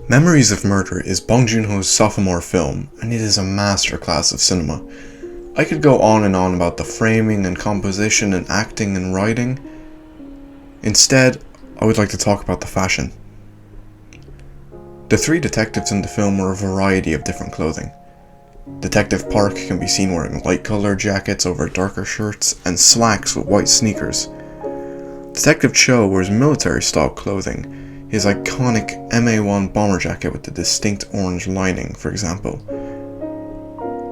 Memories of Murder is Bong Joon-ho's sophomore film, and it is a masterclass of cinema. I could go on and on about the framing and composition and acting and writing. Instead, I would like to talk about the fashion. The three detectives in the film wear a variety of different clothing. Detective Park can be seen wearing light-colored jackets over darker shirts and slacks with white sneakers. Detective Cho wears military-style clothing, his iconic MA-1 bomber jacket with the distinct orange lining, for example.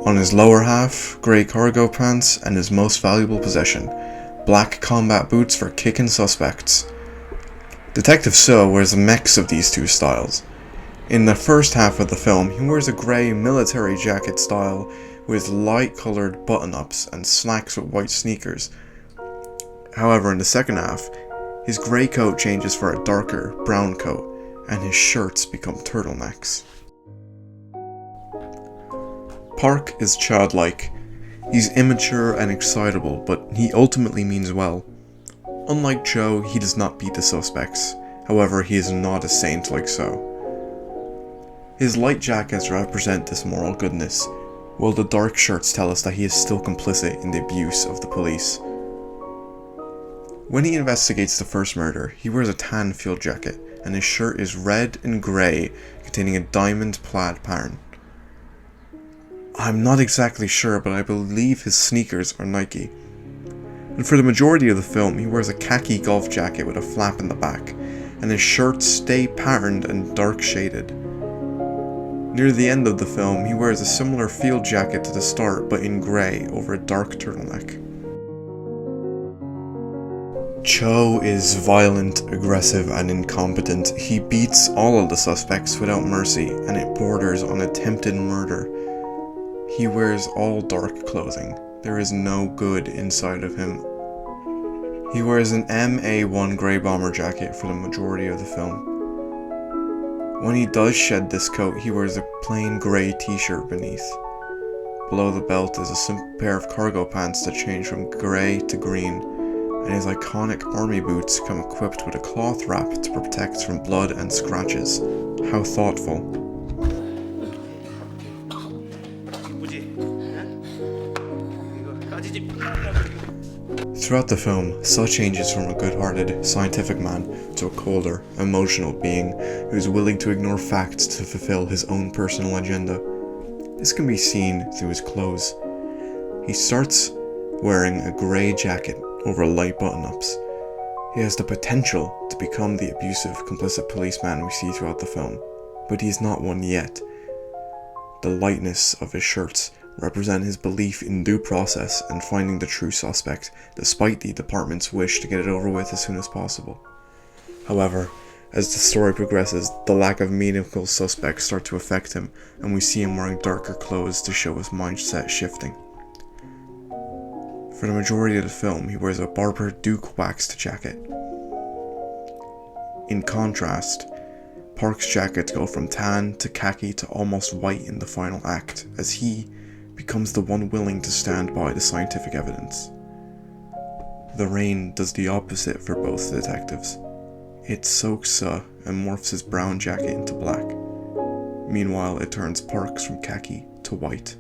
On his lower half, grey cargo pants, and his most valuable possession, black combat boots for kicking suspects. Detective So wears a mix of these two styles. In the first half of the film, he wears a grey military jacket style with light-coloured button-ups and slacks with white sneakers. However, in the second half, his grey coat changes for a darker brown coat, and his shirts become turtlenecks. Park is childlike. He's immature and excitable, but he ultimately means well. Unlike Cho, he does not beat the suspects. However, he is not a saint like So. His light jackets represent this moral goodness, while the dark shirts tell us that he is still complicit in the abuse of the police. When he investigates the first murder, he wears a tan field jacket, and his shirt is red and grey, containing a diamond plaid pattern. I'm not exactly sure, but I believe his sneakers are Nike. And for the majority of the film, he wears a khaki golf jacket with a flap in the back, and his shirts stay patterned and dark shaded. Near the end of the film, he wears a similar field jacket to the start, but in grey over a dark turtleneck. Cho is violent, aggressive, and incompetent. He beats all of the suspects without mercy, and it borders on attempted murder. He wears all dark clothing. There is no good inside of him. He wears an MA-1 grey bomber jacket for the majority of the film. When he does shed this coat, he wears a plain grey t-shirt beneath. Below the belt is a simple pair of cargo pants that change from grey to green, and his iconic army boots come equipped with a cloth wrap to protect from blood and scratches. How thoughtful. Throughout the film, So changes from a good-hearted, scientific man to a colder, emotional being who is willing to ignore facts to fulfill his own personal agenda. This can be seen through his clothes. He starts wearing a grey jacket over light button-ups. He has the potential to become the abusive, complicit policeman we see throughout the film, but he is not one yet. The lightness of his shirts represent his belief in due process and finding the true suspect, despite the department's wish to get it over with as soon as possible. However, as the story progresses, the lack of meaningful suspects start to affect him, and we see him wearing darker clothes to show his mindset shifting. For the majority of the film, he wears a Barbour Duke waxed jacket. In contrast, Park's jackets go from tan to khaki to almost white in the final act, as he becomes the one willing to stand by the scientific evidence. The rain does the opposite for both detectives. It soaks So and morphs his brown jacket into black. Meanwhile, it turns Parks from khaki to white.